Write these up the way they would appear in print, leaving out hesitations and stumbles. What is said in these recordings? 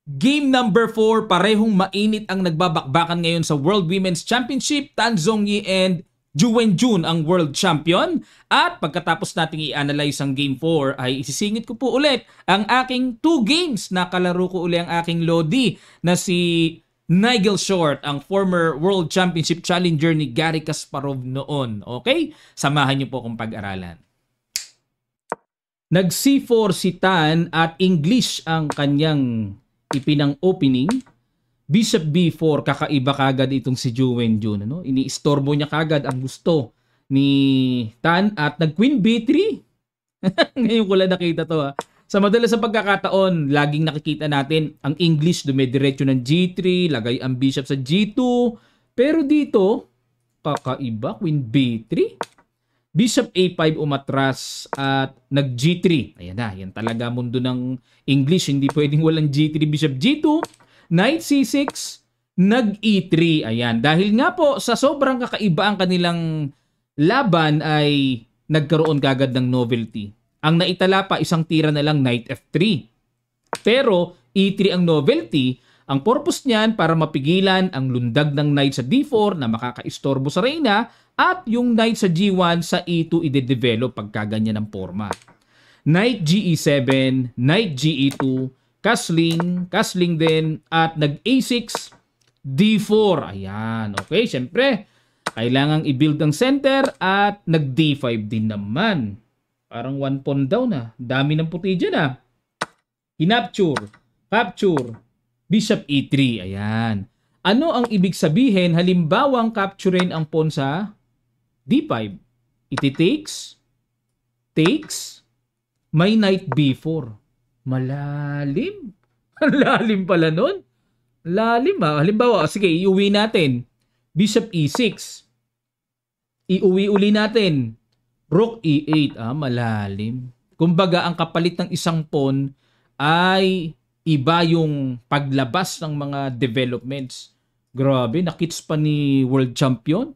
Game number 4, parehong mainit ang nagbabakbakan ngayon sa World Women's Championship. Tan Zhongyi and Ju Wenjun ang world champion. At pagkatapos nating i-analyze ang game 4 ay isisingit ko po ulit ang aking 2 games. Nakalaro ko ulit ang aking Lodi na si Nigel Short, ang former World Championship challenger ni Garry Kasparov noon. Okay? Samahan niyo po akong pag-aralan. Nag C4 si Tan at English ang kanyang ipinang opening. Bishop B4, kakaiba kagad itong si Ju Wenjun. Ano? Ini-istorbo niya kagad ang gusto ni Tan at nag-Queen B3. Ngayon ko lang nakita to ha. Sa madalas sa pagkakataon, laging nakikita natin ang English dumidiretso ng G3, lagay ang Bishop sa G2. Pero dito, kakaiba, Queen B3. Bishop A5 umatras at nag G3. Ayan na, yan talaga mundo ng English. Hindi pwedeng walang G3, Bishop G2. Knight C6, nag E3. Ayan, dahil nga po sa sobrang kakaiba ang kanilang laban ay nagkaroon kagad ng novelty. Ang naitala pa, isang tira na lang, Knight F3. Pero E3 ang novelty. Ang purpose niyan para mapigilan ang lundag ng knight sa D4 na makakaistorbo sa reyna at yung knight sa G1 sa E2 ide-develop pagka ganyan ang forma. Knight GE7, knight GE2, castling din at nag A6, D4. Ayan, okay, syempre kailangang i-build ang center at nag D5 din naman. Parang 1 pawn down na. Dami ng puti dyan ah. Capture. Bishop E3. Ayan. Ano ang ibig sabihin halimbawang capturein ang pawn sa D5? Iti-takes. May knight B4. Malalim. Lalim pala nun. Lalim ha. Halimbawa, sige, iuwi natin. Bishop E6. Iuwi uli natin. Rook E8. Malalim. Kumbaga, ang kapalit ng isang pawn ay iba yung paglabas ng mga developments. Grabe, nakits pa ni world champion.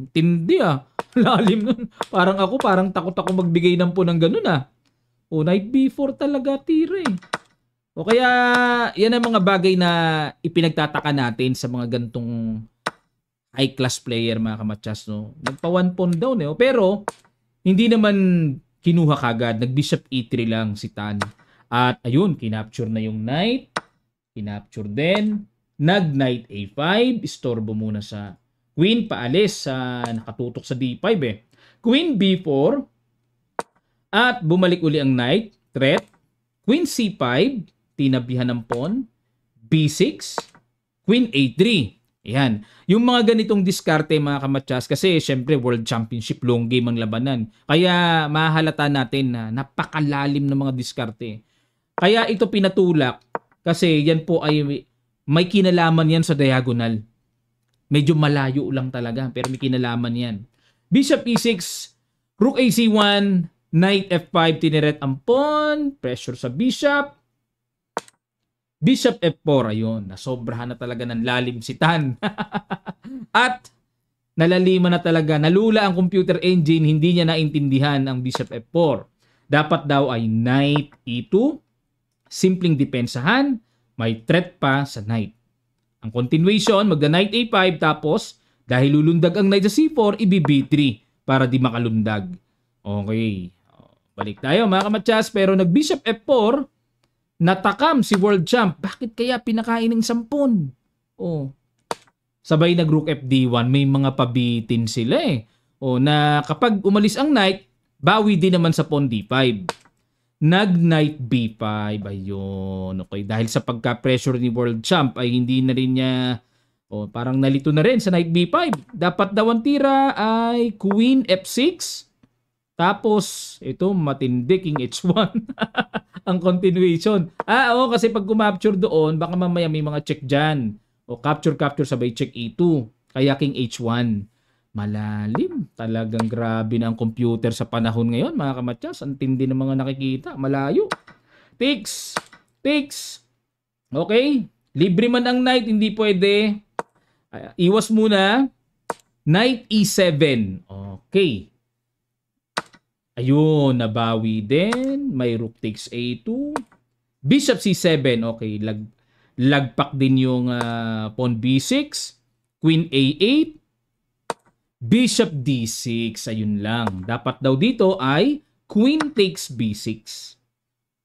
Tindi ah. Lalim nun. Parang takot ako magbigay ng po ng ganun ah. O, knight B4 talaga tira eh. O kaya, yan ang mga bagay na ipinagtataka natin sa mga gantong high class player mga kamatsas. No? Nagpa 1 pawn down eh. Pero, hindi naman kinuha kagad. Nag-bishop E3 lang si Tan. At ayun, kinapture na yung knight. Kinapture din. Nag-knight A5. Istorbo muna sa queen. Paalis sa nakatutok sa D5 eh. Queen B4. At bumalik uli ang knight. Threat. Queen C5. Tinabihan ng pawn. B6. Queen A3. Ayan. Yung mga ganitong diskarte mga kamatsas. Kasi syempre world championship long game ang labanan. Kaya mahalata natin na napakalalim ng mga diskarte. Kaya ito pinatulak kasi yan po ay may kinalaman yan sa diagonal. Medyo malayo lang talaga pero may kinalaman yan. Bishop E6, Rook AC1, Knight F5, tineret ang pawn, pressure sa bishop. Bishop F4, ayun, nasobrahan na talaga ng lalim si Tan. At nalalima na talaga, nalula ang computer engine, hindi niya naintindihan ang Bishop F4. Dapat daw ay Knight E2, simpleng depensahan, may threat pa sa knight. Ang continuation, magda-knight A5 tapos dahil lulundag ang knight sa C4, ibi-B3 para di makalundag. Okay. Balik tayo mga kamatsas, pero nag-bishop F4, natakam si world champ. Bakit kaya pinakain ng 10? Oh. Sabay nag-rook FD1, may mga pabitin sila eh. Oh, na kapag umalis ang knight, bawi din naman sa pawn D5. Nag-knight B5. Ayun. Okay. Dahil sa pagka-pressure ni world champ ay hindi na rin niya parang nalito na rin sa knight B5. Dapat daw ang tira ay queen F6. Tapos, ito matindi king H1. Ang continuation. Kasi pag kumapture doon, baka mamaya may mga check dyan. O capture sabay check E2. Kaya king H1. Malalim. Talagang grabe na ang computer sa panahon ngayon, mga kamatsas. Ang tindi ng mga nakikita. Malayo. Takes. Okay. Libre man ang knight, hindi pwede. Iwas muna. Knight E7. Okay. Ayun, nabawi din. May rook takes A2. Bishop C7, okay, lagpak din yung pawn B6, Queen A8, Bishop D6, ayun lang. Dapat daw dito ay Queen takes B6.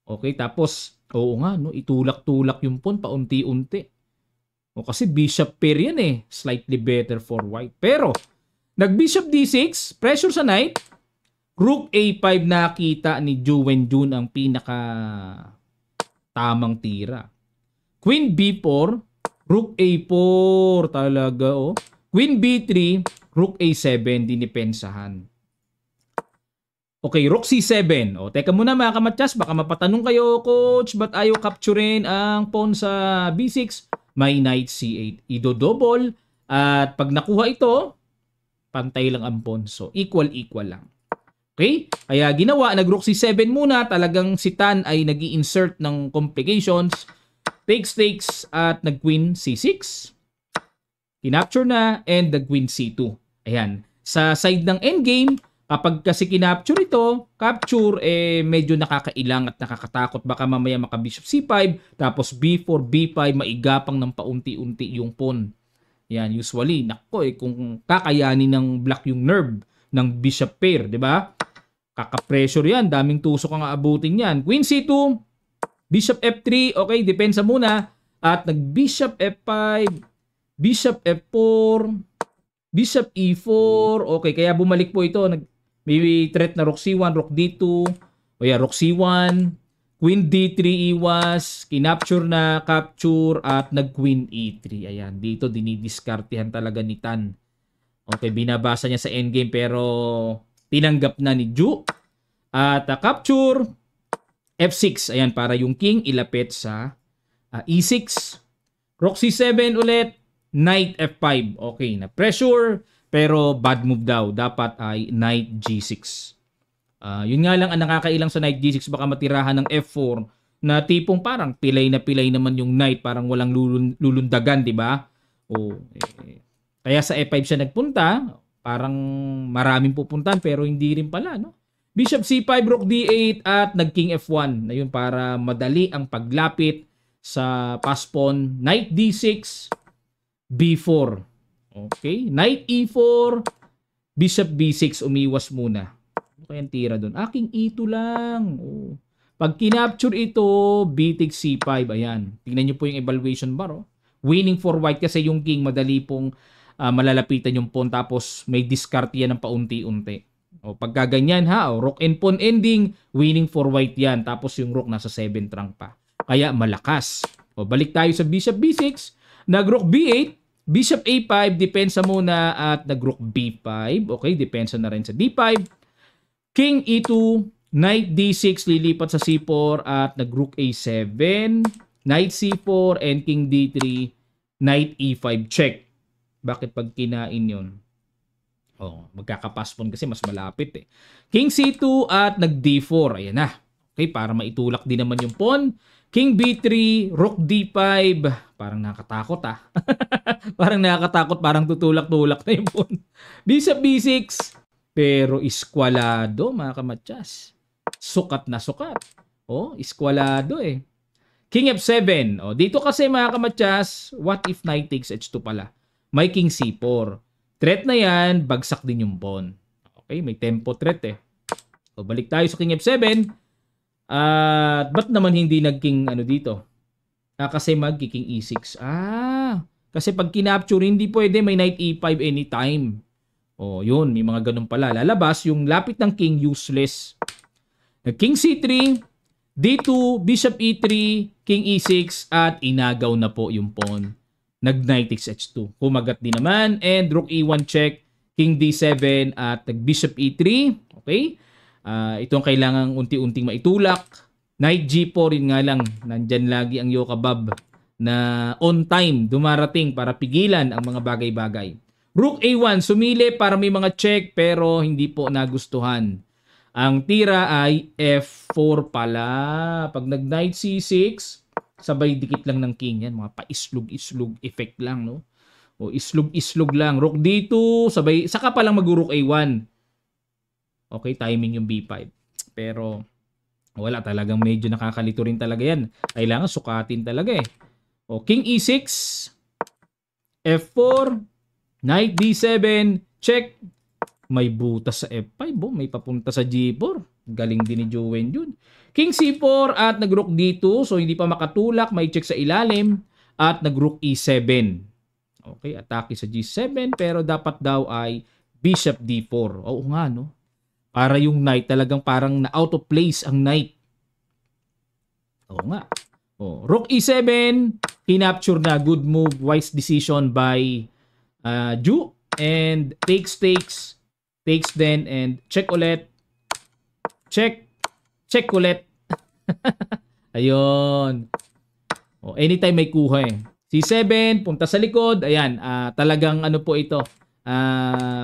Okay, tapos, oo nga, no, itulak-tulak yung pawn paunti-unti. O kasi bishop pair yan eh, slightly better for white. Pero, nag-bishop D6, pressure sa knight, Rook A5 nakita ni Ju Wenjun ang pinaka tamang tira. Queen B4, Rook A4 talaga oh. Queen B3, Rook A7 dinipensahan. Okay, Rook C7. O, teka muna mga kamatyas, baka mapatanong kayo, coach, ba't ayaw capturein ang pawn sa B6? May knight C8. Ido-double at pag nakuha ito, pantay lang ang pawn. So, equal-equal lang. Okay? Kaya ginawa, nag-Rook C7 muna. Talagang si Tan ay nag-i-insert ng complications. Takes, at nag-Queen C6. Kinapture na, and nag-Queen C2. Ayan. Sa side ng endgame, kapag kasi kinapture ito, capture, medyo nakakailang at nakakatakot. Baka mamaya maka-Bishop C5, tapos B4, B5, maigapang ng paunti-unti yung pawn. Yan, usually, nako kung kakayanin ng black yung nerve ng bishop pair, di ba? Kaka-pressure yan, daming tusok ang aabutin yan. Queen C2, Bishop F3, okay, depensa muna. At nag-Bishop F5, Bishop F4, Bishop E4, okay, kaya bumalik po ito. May threat na Rook C1, Rook D2, o yeah, Rook C1, Queen D3 iwas, kinapture na, capture, at nag-Queen E3. Ayan, dito dinidiskartehan talaga ni Tan. Okay, binabasa niya sa endgame pero tinanggap na ni Ju. At capture, F6. Ayan, para yung king ilapit sa E6. Rook C7 ulit, Knight F5. Okay, na pressure pero bad move daw. Dapat ay Knight G6. Yun nga lang ang nakakailang sa Knight G6, baka matirahan ng F4 na tipong parang pilay na pilay naman yung Knight, parang walang lulundagan, di ba? Kaya sa F5 siya nagpunta, parang maraming pupuntahan pero hindi rin pala, no? Bishop C5, Rook D8 at nag-King F1 na yun para madali ang paglapit sa pass pawn. Knight D6, B4. Okay, Knight E4, Bishop B6, umiwas muna. Ano kayang tira doon? King E2 lang. Oh. Pag kinapture ito, B takes C5. Ayan. Tingnan nyo po yung evaluation bar. Oh. Winning for white kasi yung king madali pong malalapitan yung pawn tapos may discard yan ng paunti-unti. O pagka ganyan ha, rook and pawn ending, winning for white yan. Tapos yung rook nasa 7th rank pa. Kaya malakas. O balik tayo sa Bishop B6. Nag-rook B8, Bishop A5, depensa muna at nag-rook B5. Okay, depensa na rin sa D5. King E2, Knight D6, lilipat sa C4 at nag-rook A7. Knight C4 and King D3, Knight E5 check. Bakit pag kinain yun? Oh, magkakapaspon kasi mas malapit eh. King C2 at nag-D4. Ayan na. Okay, para maitulak din naman yung pawn. King B3, Rook D5. Parang nakakatakot ah. Parang nakakatakot, parang tutulak-tulak na yung pawn. Bishop B6. Pero iskwalado mga kamatyas. Sukat na sukat. Oh, iskwalado eh. King F7. Oh, dito kasi mga kamatyas, what if knight takes H2 pala? May King C4. Threat na yan, bagsak din yung pawn. Okay, may tempo threat eh. So, balik tayo sa King F7. Ba't naman hindi nag-King ano dito? Kasi mag-King E6. Kasi pag kinapture, hindi pwede may Knight E5 anytime. Oh, yun, may mga ganun pala. Lalabas, yung lapit ng King useless. King C3, D2, Bishop E3, King E6, at inagaw na po yung pawn. Nag-Knight takes H2. Kumagat din naman. And Rook E1 check. King D7 at nag-Bishop E3. Okay. Itong kailangan unti-unting maitulak. Knight G4. Yun nga lang. Nandyan lagi ang Yokabab na on time dumarating para pigilan ang mga bagay-bagay. Rook A1. Sumili para may mga check pero hindi po nagustuhan. Ang tira ay F4 pala. Pag nag-Knight C6, sabay dikit lang ng king yan. Mga pa-islog-islog effect lang, no? O islog-islog lang. Rook D2, sabay, saka pa lang mag-rook A1. Okay, timing yung B5. Pero, Wala, talagang medyo nakakalito rin talaga yan. Kailangan sukatin talaga eh. O, King E6, F4, Knight D7, check. May butas sa F5, may papunta sa G4. Galing din ni Jowen yun. King C4 at nag-rook D2, so hindi pa makatulak, may check sa ilalim at nag-rook E7. Okay, atake sa G7 pero dapat daw ay Bishop D4. Oo nga, no? Para yung knight talagang parang na out of place ang knight. Oo nga. Oh, Rook E7, kinapture na, good move, wise decision by Ju, and takes then and check ulit. Check ulit. Ayun. Oh, anytime may kuha eh. C7, punta sa likod. Ayan, talagang ano po ito.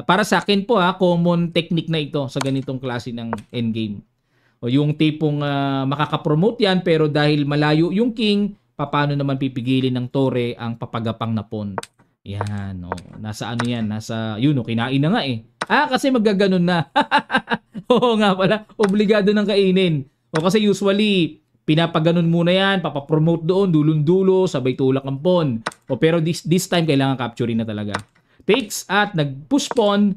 Para sa akin po common technique na ito sa ganitong klase ng endgame. O yung tipong makakapromote yan pero dahil malayo yung king, paano naman pipigilin ng tore ang papagapang na pawn? Yan, nasa ano yan, nasa yun, kinain na nga eh. Kasi magaganon na. Oo nga pala, obligado ng kainin. O kasi usually pinapaganon muna yan, papapromote doon, dulon-dulo, sabay tulak ang pawn. O pero this time kailangan capturein na talaga. Takes at nag-push pawn.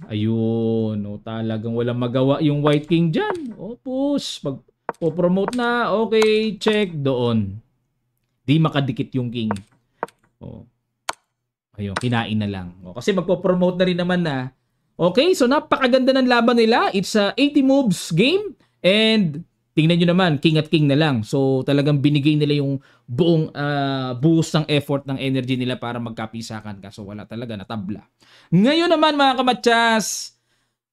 Ayun, talagang walang magawa yung white king dyan. Push. Pag-promote na, okay, check doon. Di makadikit yung king. Ayun, kinain na lang. Kasi magpo-promote na rin naman na. Okay, so napakaganda ng laban nila. It's a 80 moves game. And tingnan nyo naman, king at king na lang. So talagang binigay nila yung buong boost ng effort ng energy nila para magkapisakan. Kaso wala talaga, natabla. Ngayon naman mga kamatsas,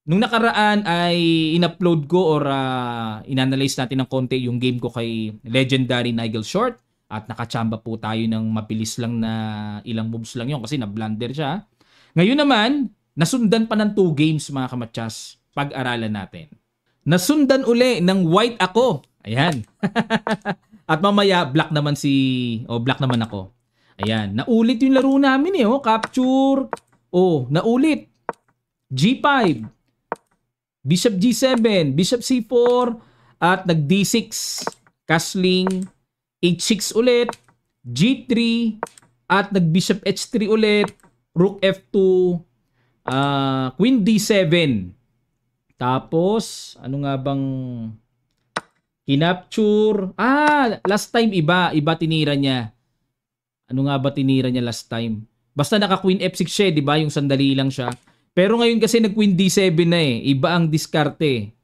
nung nakaraan ay in-upload ko or inanalyze natin ng konti yung game ko kay Legendary Nigel Short. At nakachamba po tayo ng mabilis lang na ilang moves lang yun kasi na-blunder siya. Ngayon naman, nasundan pa ng 2 games mga kamatsas. Pag-aralan natin. Nasundan uli ng white ako. Ayan. At mamaya, black naman ako. Ayan. Naulit yung laro namin eh. Capture. Naulit. G5. Bishop G7. Bishop C4. At nag-D6. Castling. H6 ulit, G3, at nag-Bishop H3 ulit, Rook F2, Queen D7. Tapos, ano nga bang kinapture? Last time iba tinira niya. Ano nga ba tinira niya last time? Basta naka-Queen F6 siya, di ba? Yung sandali lang siya. Pero ngayon kasi nag-Queen D7 na eh. Iba ang diskarte.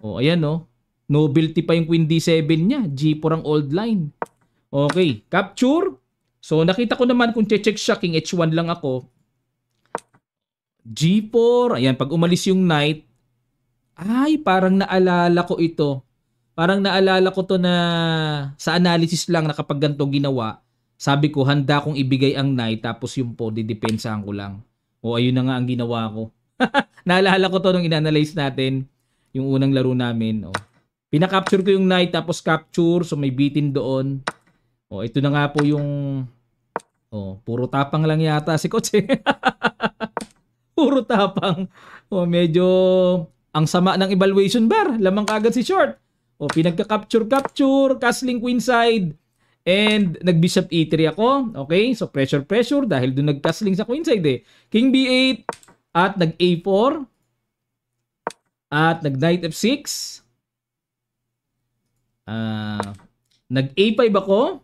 Ayan Nobility pa yung Queen D7 niya. G4 ang old line. Okay. Capture. So, nakita ko naman kung check siya, King H1 lang ako. G4. Ayan, pag umalis yung knight. Parang naalala ko ito. Parang naalala ko to na sa analysis lang na kapag ganito ginawa, sabi ko, handa kong ibigay ang knight tapos yung po, didepensahan ko lang. Ayun na nga ang ginawa ko. Naalala ko to nung inanalyze natin yung unang laro namin. Pinakapture ko yung knight tapos capture. So may bitin doon. Ito na nga po yung puro tapang lang yata si Coach. Puro tapang. Medyo ang sama ng evaluation bar. Lamang kagad si Short. Pinagka-capture, castling queenside. And nag-bishop E3 ako. Okay, so pressure dahil doon nag-castling sa queenside eh. King B8 at nag-A4 at nag-knight F6. Nag-A5 ako.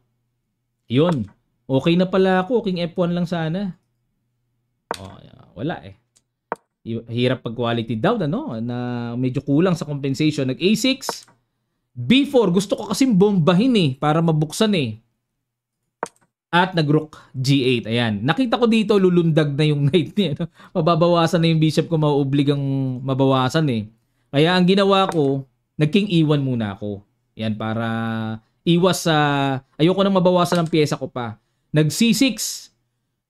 Yun. Okay na pala ako. King F1 lang sana. Wala eh. Hirap pag quality down na medyo kulang sa compensation. Nag-A6. B4. Gusto ko kasing bombahin eh para mabuksan eh. At nag-rook G8. Ayan. Nakita ko dito lulundag na yung knight niya. Mababawasan na yung bishop ko. Mauobligang mabawasan eh. Kaya ang ginawa ko, nag-King E1 muna ako. Yan, para iwas sa ayoko nang mabawasan ng pyesa ko pa. Nag C6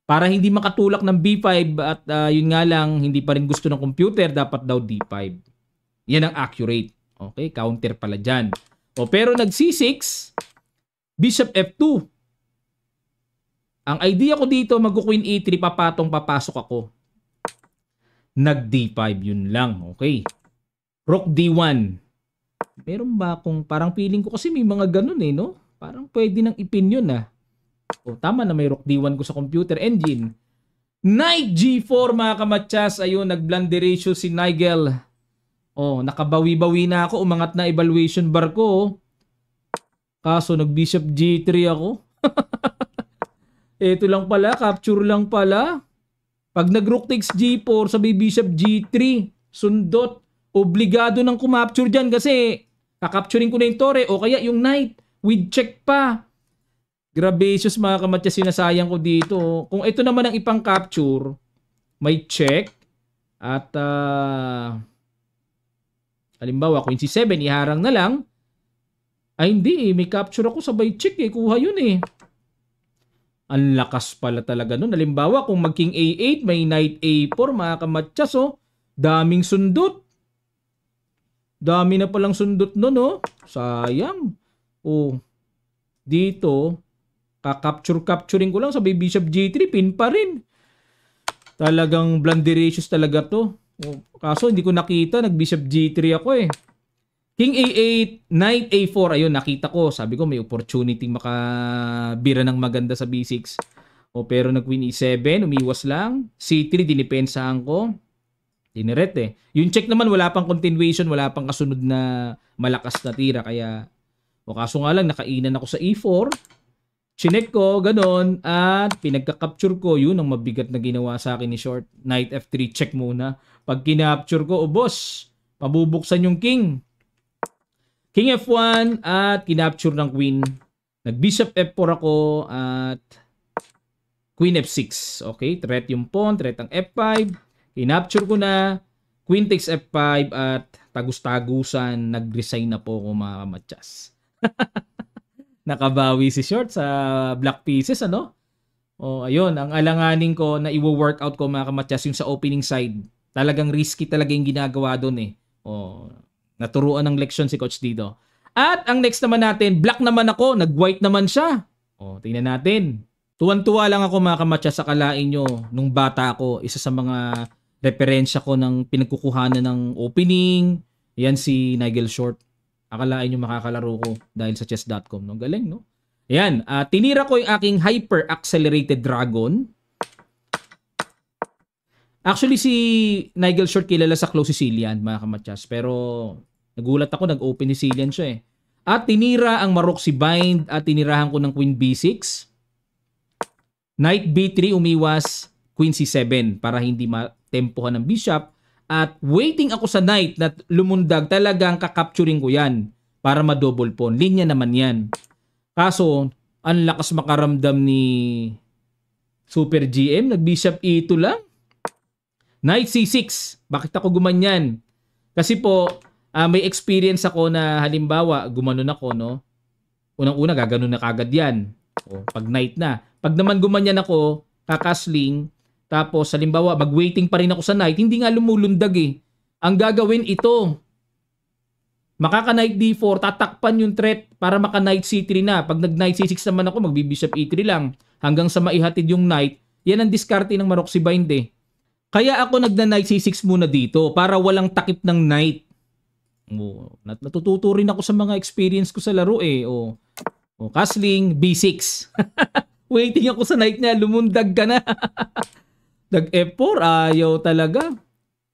para hindi makatulak ng B5 at yun nga lang, hindi pa rin gusto ng computer, dapat daw D5. Yan ang accurate. Okay, counter pala dyan. Pero nag C6, Bishop F2. Ang idea ko dito, mag-Queen E3, papasok ako. Nag D5, yun lang. Okay. Rook D1. Meron ba akong, parang feeling ko kasi may mga ganun eh, no? Parang pwede nang ipin yun ah. O tama na may Rook D1 ko sa computer engine. Knight G4 mga kamatsas. Ayun, nag-blunder ratio si Nigel. Oh, nakabawi-bawi na ako. Umangat na evaluation bar ko. Oh. Kaso nag-bishop G3 ako. Ito lang pala, capture lang pala. Pag nag-rook takes G4, sabi bishop G3, sundot. Obligado nang kumapture dyan kasi kakapturing ko na yung tore o kaya yung knight with check pa. Grabacious mga kamatsas, sinasayang ko dito. Kung ito naman ang ipang capture, may check at halimbawa Queen C7, iharang na lang. Ay hindi eh, may capture ako sabay check eh, kuha yun eh. Ang lakas pala talaga nun. Halimbawa kung mag King A8, may Knight A4 mga kamatsas oh. Daming sundot. Dami na palang sundot nun oh. Sayang. Oh. Dito, kakapturing ko lang sa bishop G3, pin pa rin. Talagang blunderacious talaga to. Oh. Kaso hindi ko nakita, nag-bishop G3 ako eh. King A8, Knight A4. Ayun, nakita ko. Sabi ko, may opportunity makabira ng maganda sa B6. O, pero nag-Queen E7, umiwas lang. C3, dinipensahan ko. Diniret eh. Yung check naman, wala pang continuation, wala pang kasunod na malakas na tira. Kaya, o kaso nga lang, nakainan ako sa E4. Chinek ko, ganon. At pinagka-capture ko, yun ang mabigat na ginawa sa akin ni Short. Knight F3, check muna. Pag kinapture ko, boss, pabubuksan yung king. King F1 at kinapture ng queen. Nag-bishop F4 ako at queen F6. Okay, threat yung pawn, threat ang F5. Kinapture ko na. Queen takes F5 at tagus-tagusan. Nag-resign na po ako mga kamatsas. Nakabawi si Short sa black pieces, ano? O, ayun, ang alanganin ko na i-workout ko mga kamatsas yung sa opening side. Talagang risky talaga yung ginagawa doon eh. O, naturuan ng leksyon si Coach dito. At ang next naman natin, black naman ako, nag-white naman siya. O, tingnan natin. Tuwan-tuwa lang ako mga kamatsas sa kalain nyo nung bata ako. Isa sa mga referensya ko ng pinagkukuhanan ng opening. Yan si Nigel Short. Akalain nyo makakalaro ko dahil sa chess.com. No? Galing, no? Yan. Tinira ko yung aking hyper-accelerated dragon. Actually, si Nigel Short kilala sa close Sicilian, mga kamatsas. Pero nagulat ako, nag-open Sicilian siya eh. At tinira ang Maroc si Bind at tinirahan ko ng Queen B6. Knight B3 umiwas, Queen C7 para hindi matempohan ng bishop. At waiting ako sa knight na lumundag, talagang kakapturing ko yan para ma-double pawn. Linya naman yan. Kaso, ang lakas makaramdam ni Super GM, nag-bishop E2 lang. Knight C6. Bakit ako gumanyan? Kasi po, may experience ako na halimbawa, gumanon ako, no? Unang-una, gaganon na kagad yan. O, pag knight na. Pag naman gumanyan ako, kakasling, tapos halimbawa, mag-waiting pa rin ako sa knight, hindi nga lumulundag eh. Ang gagawin ito, makaka-knight D4, tatakpan yung threat para maka-knight C3 na. Pag nag-knight C6 naman ako, magbi-bishop E3 lang. Hanggang sa maihatid yung knight, yan ang diskarte ng Maroc si Bind eh. Kaya ako nagna-knight C6 muna dito para walang takip ng knight. Oh, natututo rin ako sa mga experience ko sa laro eh. Oh, castling B6. Waiting ako sa knight niya, lumundag ka na. Nag F4, ayaw talaga.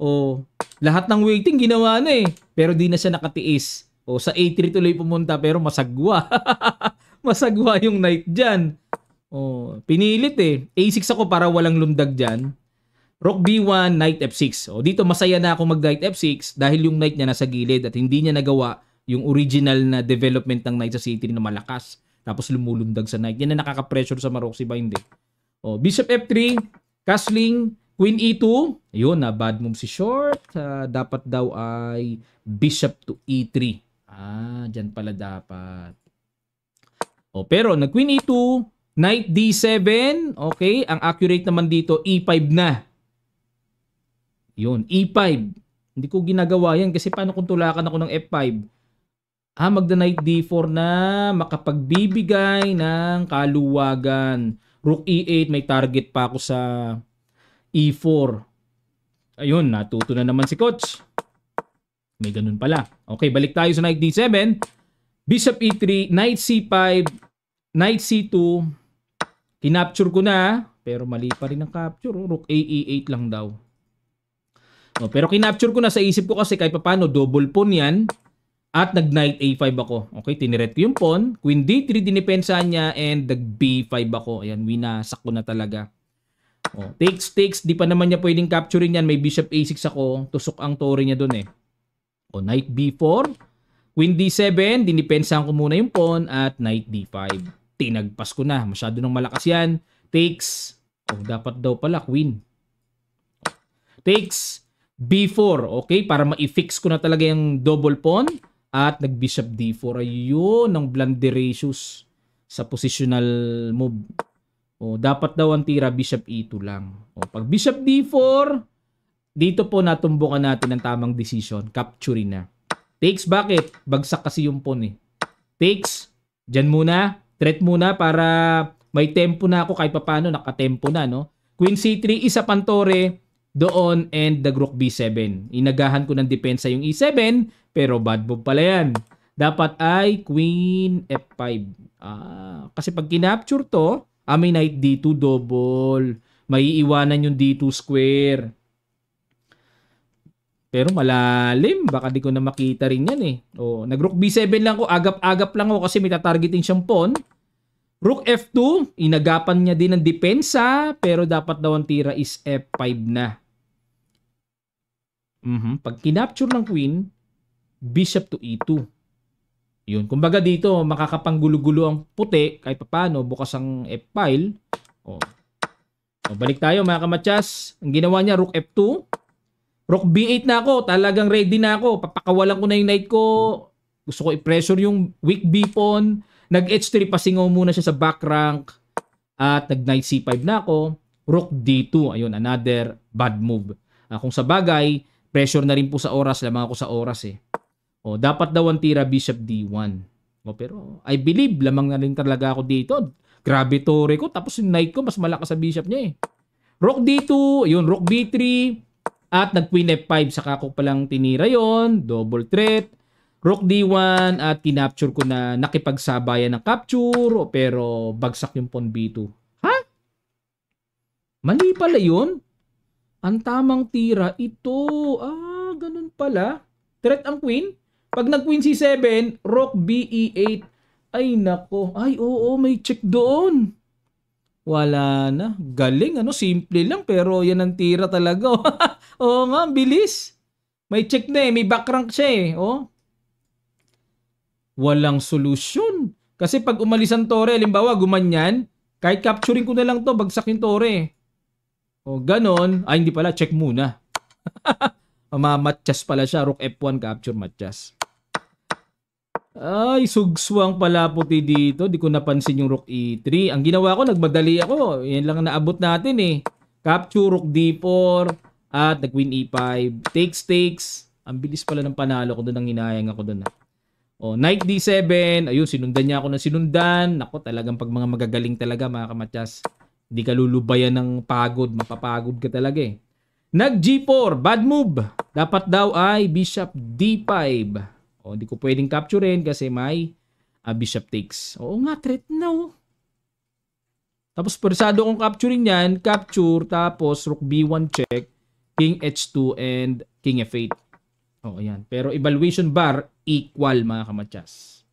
Oh, lahat ng waiting ginawa na eh. Pero di na siya nakatiis. Oh, sa A3 tuloy pumunta pero masagwa. Masagwa yung knight diyan. Oh, pinilit eh. A6 ako para walang lundag diyan. Rook B1, Knight F6. O, dito masaya na ako mag-Knight F6 dahil yung Knight niya nasa gilid at hindi niya nagawa yung original na development ng Knight sa C3 na malakas. Tapos lumulundag sa Knight. Yan na nakaka-pressure sa Maroc si Bind eh. O, Bishop F3, Castling, Queen E2. Ayun na, bad move si Short. Dapat daw ay Bishop to E3. Dyan pala dapat. O, pero nag-Queen E2, Knight D7. Okay, ang accurate naman dito, E5 na. Yun, E5. Hindi ko ginagawa yan kasi paano kung tulakan ako ng F5? Magda-Knight D4 na makapagbibigay ng kaluwagan. Rook E8, may target pa ako sa E4. Ayun, natuto na naman si Coach. May ganun pala. Okay, balik tayo sa knight D7. Bishop E3, knight C5, knight C2. Kinapture ko na, pero mali pa rin ang capture. Rook A, E8 lang daw. Pero kinapture ko na sa isip ko kasi kahit paano double pawn yan. At nag-knight A5 ako. Okay, tiniret ko yung pawn. Queen D3, dinipensahan niya. And nag-B5 ako. Ayan, winasak ko na talaga. Takes. Di pa naman niya pwedeng capturein yan. May bishop A6 ako. Tusok ang tore niya dun eh. Knight B4. Queen D7, dinipensahan ko muna yung pawn. At knight D5. Tinagpas ko na. Masyado nang malakas yan. Takes. Dapat daw pala queen. Takes. B4. Okay, para ma-fix ko na talaga yung double pawn. At nag-bishop D4. Ayun, ang blunderacious sa positional move. Dapat daw ang tira bishop E2 lang. Pag bishop D4, dito po natumbukan natin ang tamang decision. Capturing na. Takes, bakit? Bagsak kasi yung pawn eh. Takes. Diyan muna. Threat muna para may tempo na ako kahit paano. Nakatempo na, no? Queen C3, isa pantore doon and the rook B7. Inagahan ko ng depensa yung E7 pero bad move pala yan. Dapat ay Queen F5. Kasi pag kinapture to, may knight D2 double. May iwanan yung D2 square. Pero malalim. Baka di ko na makita rin yan eh. Nag-rook B7 lang ko. Agap-agap lang ako kasi may tatargeting siyang pawn. Rook F2. Inagapan niya din ng depensa. Pero dapat daw ang tira is F5 na. Pag kinapture ng queen, bishop to E2. Yun. Kumbaga dito, makakapanggulo-gulo ang puti. Kahit paano, bukas ang F-file. Balik tayo mga kamatsas. Ang ginawa niya, rook F2. Rook B8 na ako. Talagang ready na ako. Papakawalan ko na yung knight ko. Gusto ko i-pressure yung weak B pawn. Nag-H3, pasingaw muna siya sa back rank. At nag-knight C5 na ako. Rook D2. Ayun, another bad move. Kung sa bagay, pressure na rin po sa oras. Lamang ako sa oras eh. Dapat daw ang tira bishop D1. Pero I believe lamang na rin talaga ako dito. Grabe tore ko. Tapos yung knight ko mas malakas sa bishop niya eh. Rook D2. Ayun, rook B3. At nag-queen F5. Saka ko palang tinira yon. Double threat. Rook D1. At kinapture ko na nakipagsabayan ng capture. Pero bagsak yung pawn B2. Ha? Mali pala yun? Ang tamang tira ito. Ganun pala. Threat ang queen. Pag nag-queen C7, rook B E8. Ay nako. Ay oo, may check doon. Wala na. Galing ano, simple lang pero yan ang tira talaga. Oo nga, bilis. May check na eh, may back rank siya eh. Walang solusyon. Kasi pag umalis ang tore, halimbawa gumanyan, kahit capturing ko na lang to, bagsak yung tore. Ganon. Hindi pala, check muna. Mamatchas pala siya. Rook F1 capture matchas. Ay, sugswang pala puti dito. Di ko napansin yung rook E3. Ang ginawa ko, nagmadali ako. Yan lang naabot natin eh. Capture, rook D4. At the queen E5. Takes. Ang bilis pala ng panalo ko doon. Ang hinayang ako doon. Knight D7. Ayun, sinundan niya ako ng sinundan. Nako, talagang pag mga magagaling talaga mga kamatyas. Hindi ka lulubayan ng pagod. Mapapagod ka talaga eh. Nag G4, bad move. Dapat daw ay bishop D5. Hindi ko pwedeng capturein kasi may bishop takes. Oo nga, threat na Tapos persado kong capturing yan, capture, tapos rook B1 check, king H2 and king F8. Ayan. Pero evaluation bar, equal mga kamatyas.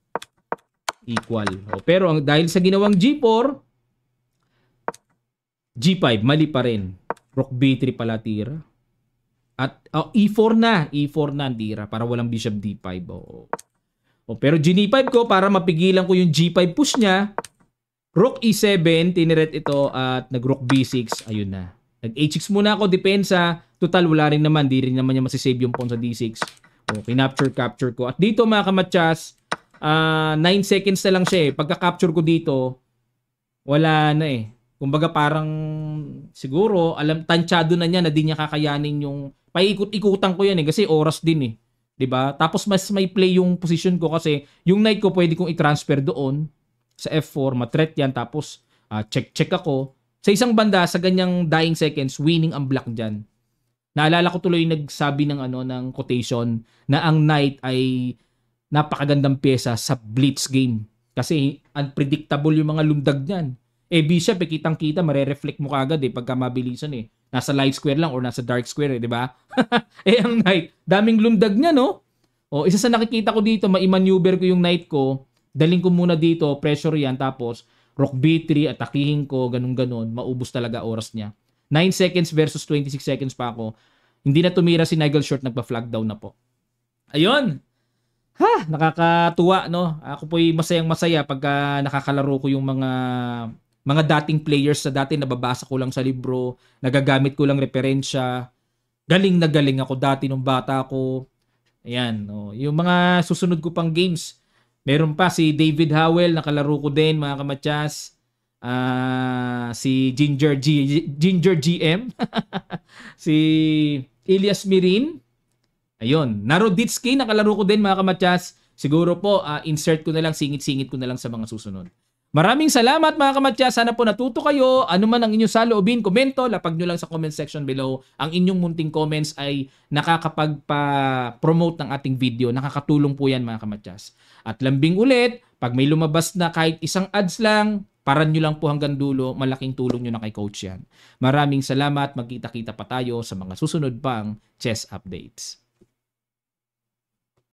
Equal. Pero dahil sa ginawang G4, G5, mali pa rin. Rook B3 pala tira. At E4 na. E4 na ang tira para walang bishop D5. Pero G5 ko para mapigilan ko yung G5 push niya. Rook E7, tiniret ito at nag-rook B6. Ayun na. Nag-H6 muna ako, depensa. Total, wala rin naman. Di rin naman niya masisave yung pawn sa D6. Capture ko. At dito mga kamatsas, 9 seconds na lang siya eh. Pagka-capture ko dito, wala na eh. Kumbaga parang siguro tansyado na niya na di niya kakayanin yung paikot-ikutan ko yan eh kasi oras din eh. 'Di ba? Tapos mas may play yung position ko kasi yung knight ko pwede kong i-transfer doon sa F4, ma-threat yan tapos check ako. Sa isang banda sa ganyang dying seconds, winning ang black diyan. Naalala ko tuloy yung nagsabi ng ng quotation na ang Knight ay napakagandang pyesa sa blitz game. Kasi unpredictable yung mga lundag niyan. Bishop, kitang-kita, marereflect mo kagad pagka mabilisan Nasa light square lang or nasa dark square, di ba? Ang Knight, daming lundag niya, no? Isa sa nakikita ko dito, ma-maneuver ko yung Knight ko, daling ko muna dito, pressure yan, tapos Rook B3, atakihin ko, ganun-ganon, maubos talaga oras niya. 9 seconds versus 26 seconds pa ako. Hindi na tumira si Nigel Short, nagpa-flag down na po. Ayun. Nakakatuwa, no? Ako po'y masayang-masaya pagka nakakalaro ko yung mga dating players sa dati nababasa ko lang sa libro, nagagamit ko lang referensya. Galing na galing ako dati nung bata ko. Ayan, no? Yung mga susunod ko pang games, meron pa si David Howell, nakalaro ko din mga kamatyas. Si Ginger GM. Si Elias Mirin. Ayun, Naroditsky, nakalaro ko din mga kamatyas. Siguro po, insert ko na lang, singit-singit ko na lang sa mga susunod. Maraming salamat mga kamatyas. Sana po natuto kayo. Ano man ang inyong saloobin, komento, lapag nyo lang sa comment section below. Ang inyong munting comments ay nakakapagpa-promote ng ating video. Nakakatulong po yan mga kamatyas. At lambing ulit, pag may lumabas na kahit isang ads lang, paran nyo lang po hanggang dulo, malaking tulong nyo na kay Coach yan. Maraming salamat, magkita-kita pa tayo sa mga susunod pang chess updates.